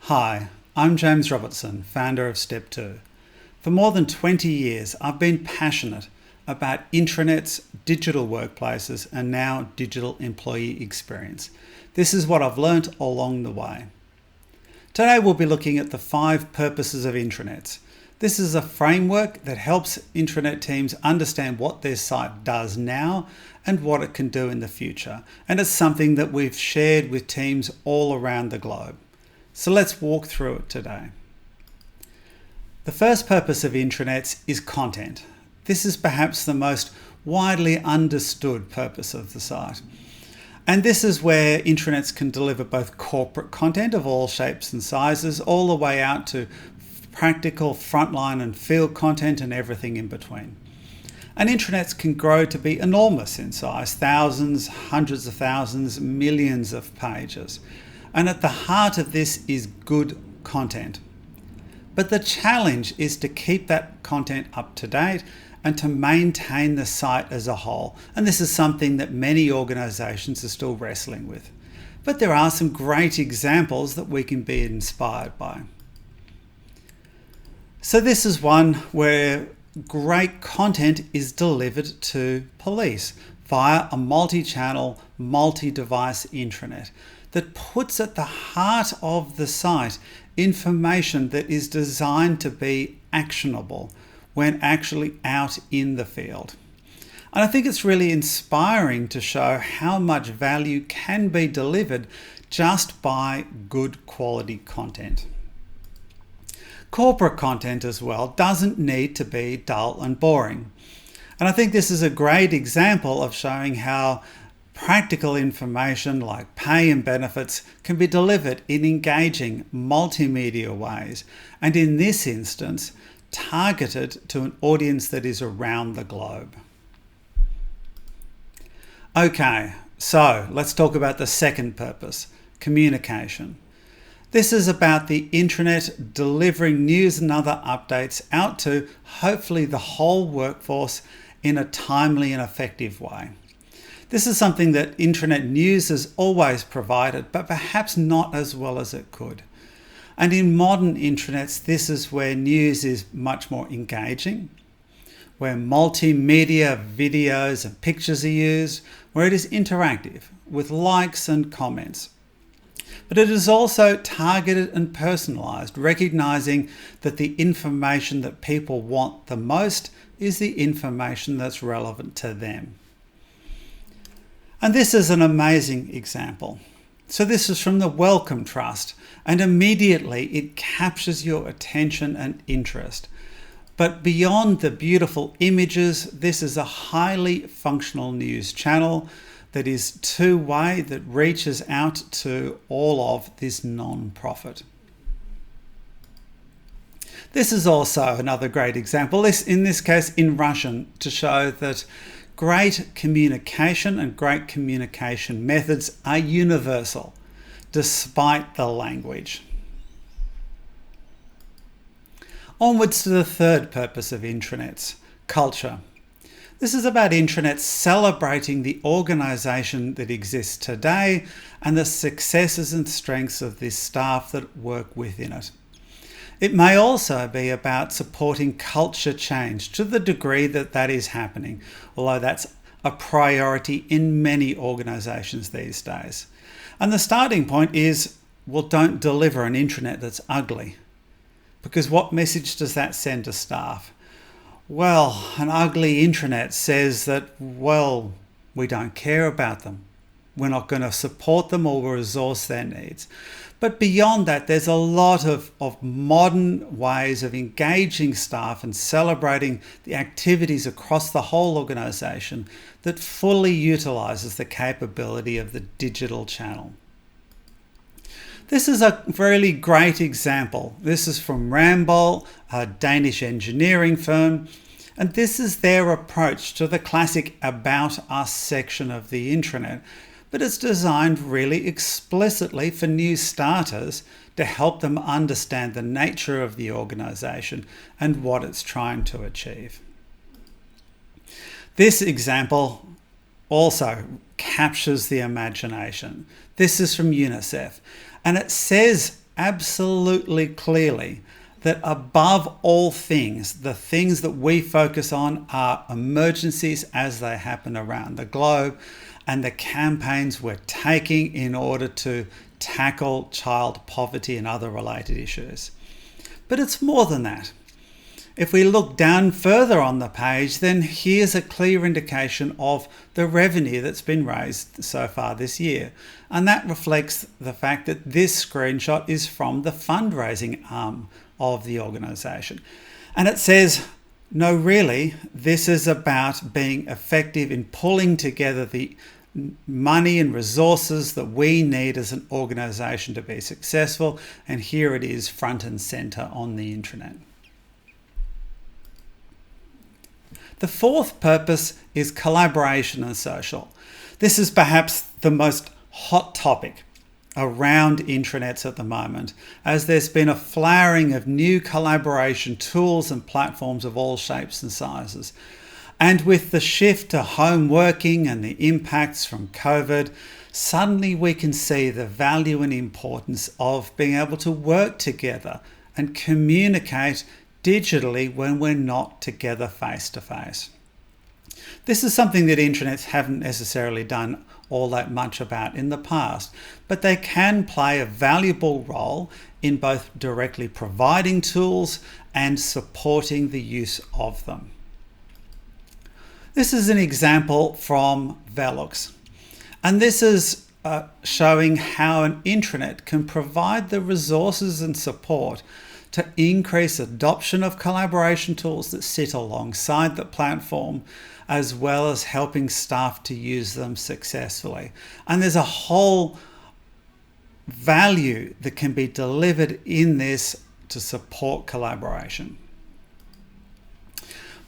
Hi, I'm James Robertson, founder of Step 2. For more than 20 years, I've been passionate about intranets, digital workplaces, and now digital employee experience. This is what I've learnt along the way. Today we'll be looking at the 5 purposes of intranets. This is a framework that helps intranet teams understand what their site does now and what it can do in the future. And it's something that we've shared with teams all around the globe. So let's walk through it today. The first purpose of intranets is content. This is perhaps the most widely understood purpose of the site. And this is where intranets can deliver both corporate content of all shapes and sizes, all the way out to practical frontline and field content and everything in between. And intranets can grow to be enormous in size, thousands, hundreds of thousands, millions of pages. And at the heart of this is good content. But the challenge is to keep that content up to date and to maintain the site as a whole. And this is something that many organizations are still wrestling with. But there are some great examples that we can be inspired by. So this is one where great content is delivered to police via a multi-channel, multi-device intranet that puts at the heart of the site information that is designed to be actionable when actually out in the field. And I think it's really inspiring to show how much value can be delivered just by good quality content. Corporate content as well doesn't need to be dull and boring. And I think this is a great example of showing how practical information like pay and benefits can be delivered in engaging multimedia ways, and in this instance, targeted to an audience that is around the globe. Okay, so let's talk about the second purpose, communication. This is about the intranet delivering news and other updates out to hopefully the whole workforce in a timely and effective way. This is something that intranet news has always provided, but perhaps not as well as it could. And in modern intranets, this is where news is much more engaging, where multimedia videos and pictures are used, where it is interactive with likes and comments. But it is also targeted and personalized, recognizing that the information that people want the most is the information that's relevant to them. And this is an amazing example. So this is from the Wellcome Trust, and immediately it captures your attention and interest. But beyond the beautiful images, this is a highly functional news channel that is two-way, that reaches out to all of this non-profit. This is also another great example, in this case in Russian, to show that great communication and great communication methods are universal, despite the language. Onwards to the third purpose of intranets, culture. This is about intranets celebrating the organisation that exists today and the successes and strengths of the staff that work within it. It may also be about supporting culture change to the degree that that is happening, although that's a priority in many organisations these days. And the starting point is, well, don't deliver an intranet that's ugly. Because what message does that send to staff? Well, an ugly intranet says that, well, we don't care about them. We're not going to support them or resource their needs. But beyond that, there's a lot of modern ways of engaging staff and celebrating the activities across the whole organisation that fully utilises the capability of the digital channel. This is a really great example. This is from Ramboll, a Danish engineering firm, and this is their approach to the classic About Us section of the intranet. But it's designed really explicitly for new starters to help them understand the nature of the organisation and what it's trying to achieve. This example also captures the imagination. This is from UNICEF, and it says absolutely clearly that above all things, the things that we focus on are emergencies as they happen around the globe and the campaigns we're taking in order to tackle child poverty and other related issues. But it's more than that. If we look down further on the page, then here's a clear indication of the revenue that's been raised so far this year. And that reflects the fact that this screenshot is from the fundraising arm of the organisation. And it says, no, really, this is about being effective in pulling together the money and resources that we need as an organisation to be successful. And here it is front and centre on the intranet. The fourth purpose is collaboration and social. This is perhaps the most hot topic around intranets at the moment, as there's been a flowering of new collaboration tools and platforms of all shapes and sizes. And with the shift to home working and the impacts from COVID, suddenly we can see the value and importance of being able to work together and communicate digitally when we're not together face to face. This is something that intranets haven't necessarily done all that much about in the past, but they can play a valuable role in both directly providing tools and supporting the use of them. This is an example from Velux, and this is showing how an intranet can provide the resources and support to increase adoption of collaboration tools that sit alongside the platform, as well as helping staff to use them successfully. And there's a whole value that can be delivered in this to support collaboration.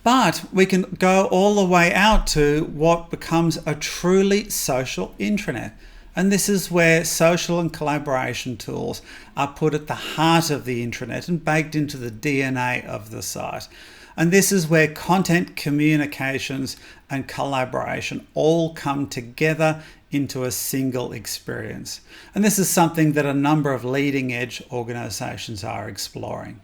But we can go all the way out to what becomes a truly social intranet. And this is where social and collaboration tools are put at the heart of the intranet and baked into the DNA of the site. And this is where content, communications, and collaboration all come together into a single experience. And this is something that a number of leading edge organizations are exploring.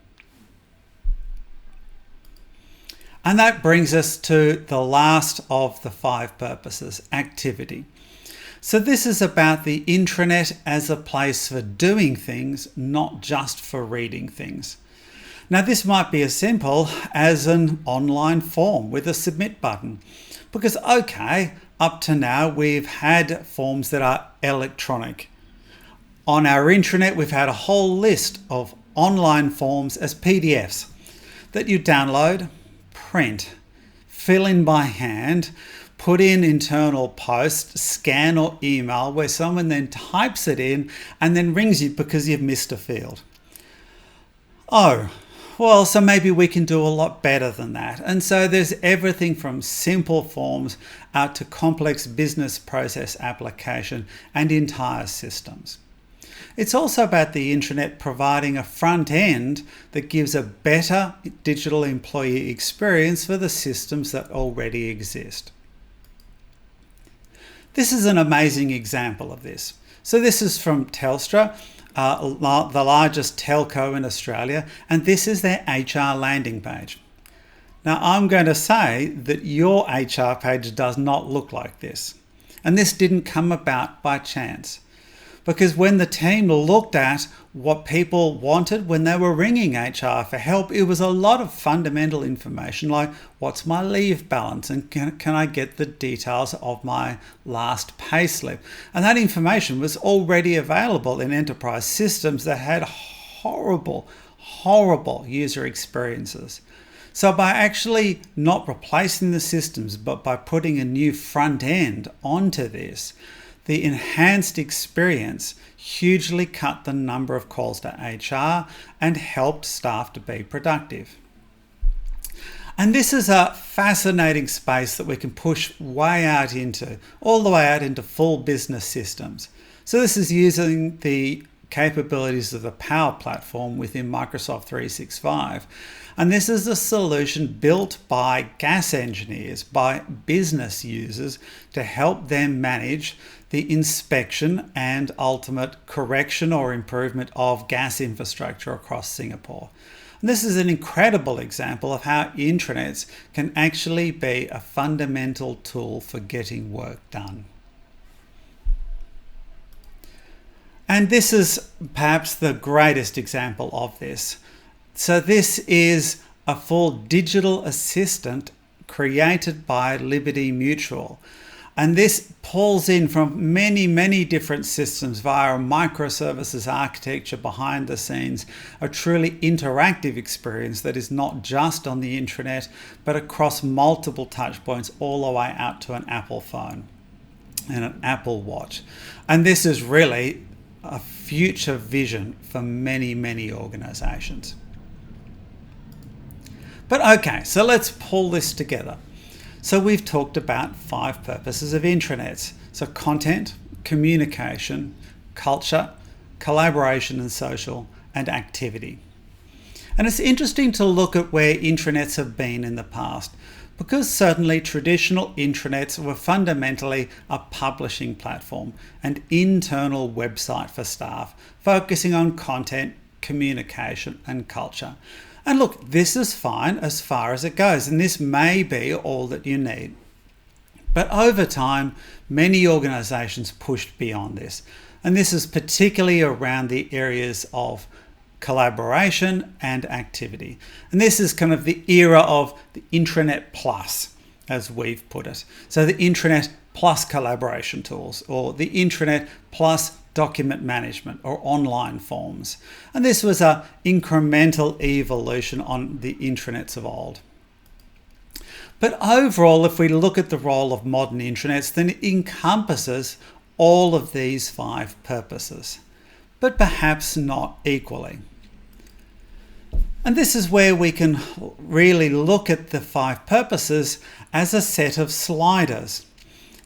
And that brings us to the last of the 5 purposes, activity. So this is about the intranet as a place for doing things, not just for reading things. Now this might be as simple as an online form with a submit button, because okay, up to now we've had forms that are electronic. On our intranet we've had a whole list of online forms as PDFs that you download, print, fill in by hand, put in internal post, scan or email, where someone then types it in and then rings you because you've missed a field. Oh, well, so maybe we can do a lot better than that. And so there's everything from simple forms out to complex business process application and entire systems. It's also about the intranet providing a front end that gives a better digital employee experience for the systems that already exist. This is an amazing example of this. So this is from Telstra, the largest telco in Australia, and this is their HR landing page. Now I'm going to say that your HR page does not look like this. And this didn't come about by chance. Because when the team looked at what people wanted when they were ringing HR for help, it was a lot of fundamental information like, what's my leave balance and can I get the details of my last payslip? And that information was already available in enterprise systems that had horrible user experiences. So by actually not replacing the systems, but by putting a new front end onto this, the enhanced experience hugely cut the number of calls to HR and helped staff to be productive. And this is a fascinating space that we can push way out into, all the way out into full business systems. So this is using the capabilities of the Power Platform within Microsoft 365. And this is a solution built by gas engineers, by business users, to help them manage the inspection and ultimate correction or improvement of gas infrastructure across Singapore. And this is an incredible example of how intranets can actually be a fundamental tool for getting work done. And this is perhaps the greatest example of this. So this is a full digital assistant created by Liberty Mutual. And this pulls in from many different systems via a microservices architecture behind the scenes, a truly interactive experience that is not just on the intranet, but across multiple touch points all the way out to an Apple phone and an Apple Watch. And this is really a future vision for many organizations. But okay, so let's pull this together. So we've talked about 5 purposes of intranets. So content, communication, culture, collaboration and social, and activity. And it's interesting to look at where intranets have been in the past, because certainly traditional intranets were fundamentally a publishing platform, an internal website for staff, focusing on content, communication and culture. And look, this is fine as far as it goes, and this may be all that you need. But over time, many organizations pushed beyond this. And this is particularly around the areas of collaboration and activity. And this is kind of the era of the intranet plus, as we've put it. So the intranet plus collaboration tools, or the intranet plus document management or online forms. And this was an incremental evolution on the intranets of old. But overall, if we look at the role of modern intranets, then it encompasses all of these 5 purposes, but perhaps not equally. And this is where we can really look at the 5 purposes as a set of sliders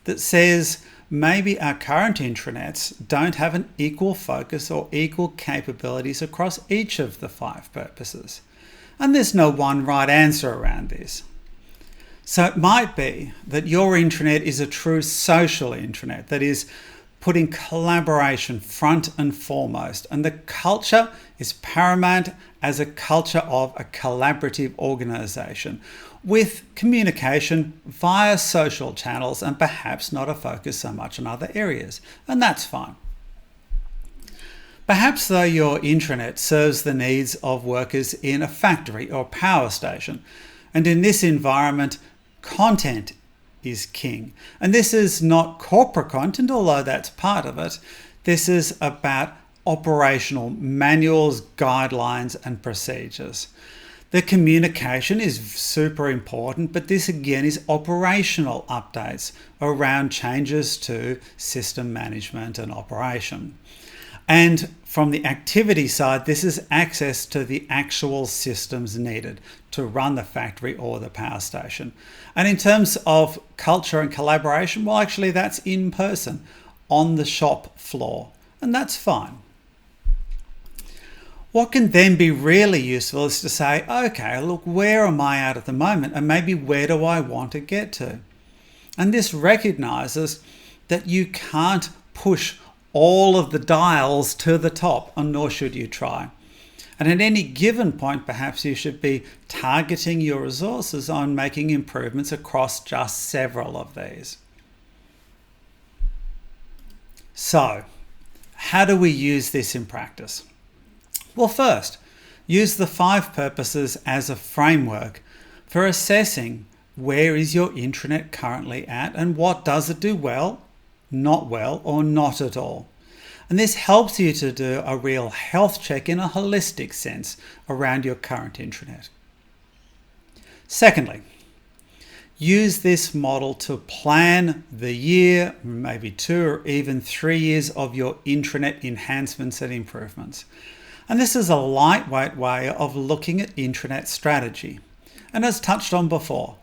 that says maybe our current intranets don't have an equal focus or equal capabilities across each of the 5 purposes. And there's no one right answer around this. So it might be that your intranet is a true social intranet that is putting collaboration front and foremost, and the culture is paramount as a culture of a collaborative organization with communication via social channels and perhaps not a focus so much on other areas, and that's fine. Perhaps though your intranet serves the needs of workers in a factory or power station, and in this environment content is king. And this is not corporate content, although that's part of it. This is about operational manuals, guidelines and procedures. The communication is super important, but this again is operational updates around changes to system management and operation. And from the activity side, this is access to the actual systems needed to run the factory or the power station. And in terms of culture and collaboration, well, actually that's in person on the shop floor, and that's fine. What can then be really useful is to say, okay, look, where am I at the moment? And maybe where do I want to get to? And this recognizes that you can't push all of the dials to the top, and nor should you try. And at any given point, perhaps you should be targeting your resources on making improvements across just several of these. So, how do we use this in practice? Well, first, use the 5 purposes as a framework for assessing where is your intranet currently at and what does it do well, not well, or not at all. And this helps you to do a real health check in a holistic sense around your current intranet. Secondly, use this model to plan the year, maybe 2 or even 3 years of your intranet enhancements and improvements. And this is a lightweight way of looking at intranet strategy. And as touched on before,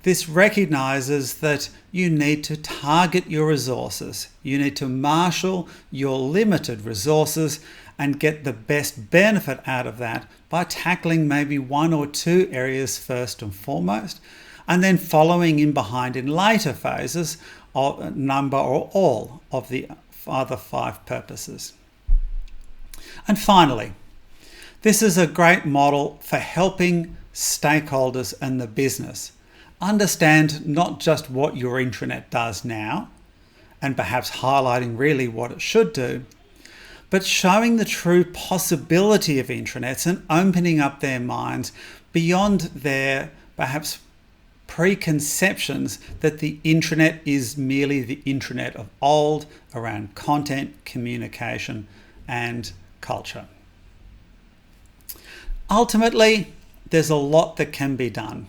this recognizes that you need to target your resources. You need to marshal your limited resources and get the best benefit out of that by tackling maybe 1 or 2 areas first and foremost, and then following in behind in later phases number or all of the other 5 purposes. And finally, this is a great model for helping stakeholders and the business understand not just what your intranet does now, and perhaps highlighting really what it should do, but showing the true possibility of intranets and opening up their minds beyond their perhaps preconceptions that the intranet is merely the intranet of old around content, communication, and culture. Ultimately, there's a lot that can be done.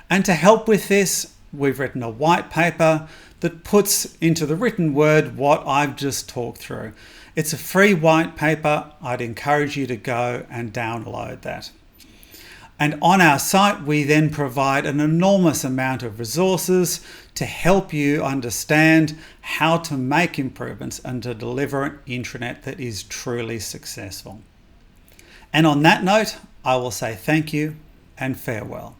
And to help with this, we've written a white paper that puts into the written word what I've just talked through. It's a free white paper. I'd encourage you to go and download that. And on our site, we then provide an enormous amount of resources to help you understand how to make improvements and to deliver an intranet that is truly successful. And on that note, I will say thank you and farewell.